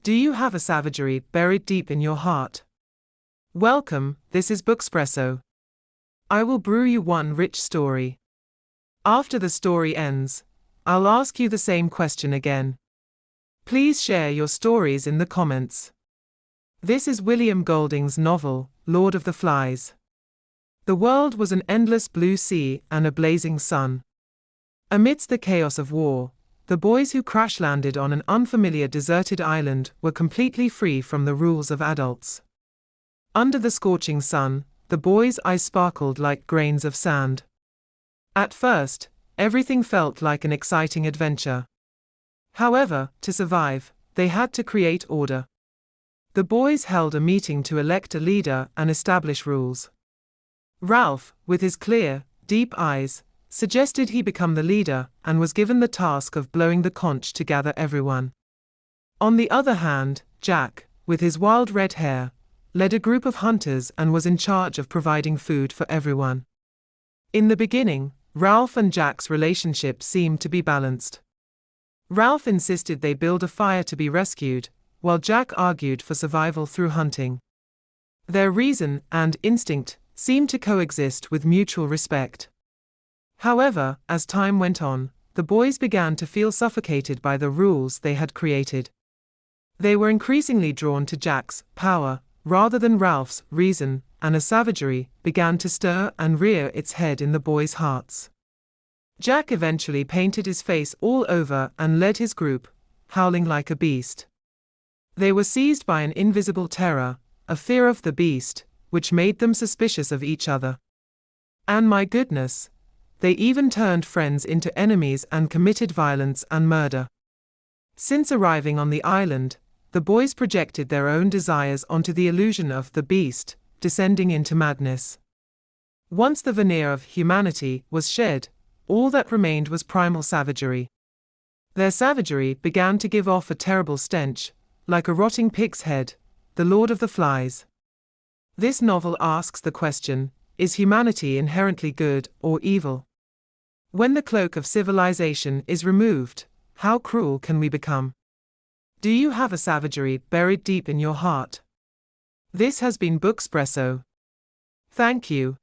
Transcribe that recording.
Do you have a savagery buried deep in your heart? Welcome, this is Bookspresso. I will brew you one rich story. After the story ends, I'll ask you the same question again. Please share your stories in the comments. This is William Golding's novel, Lord of the Flies. The world was an endless blue sea and a blazing sun. Amidst the chaos of war, the boys who crash-landed on an unfamiliar deserted island were completely free from the rules of adults. Under the scorching sun, the boys' eyes sparkled like grains of sand. At first, everything felt like an exciting adventure. However, to survive, they had to create order. The boys held a meeting to elect a leader and establish rules. Ralph, with his clear, deep eyes, suggested he become the leader and was given the task of blowing the conch to gather everyone. On the other hand, Jack, with his wild red hair, led a group of hunters and was in charge of providing food for everyone. In the beginning, Ralph and Jack's relationship seemed to be balanced. Ralph insisted they build a fire to be rescued, while Jack argued for survival through hunting. Their reason and instinct seemed to coexist with mutual respect. However, as time went on, the boys began to feel suffocated by the rules they had created. They were increasingly drawn to Jack's power, rather than Ralph's reason, and a savagery began to stir and rear its head in the boys' hearts. Jack eventually painted his face all over and led his group, howling like a beast. They were seized by an invisible terror, a fear of the beast, which made them suspicious of each other. And my goodness, they even turned friends into enemies and committed violence and murder. Since arriving on the island, the boys projected their own desires onto the illusion of the beast, descending into madness. Once the veneer of humanity was shed, all that remained was primal savagery. Their savagery began to give off a terrible stench, like a rotting pig's head, the Lord of the Flies. This novel asks the question, is humanity inherently good or evil? When the cloak of civilization is removed, how cruel can we become? Do you have a savagery buried deep in your heart? This has been Bookspresso. Thank you.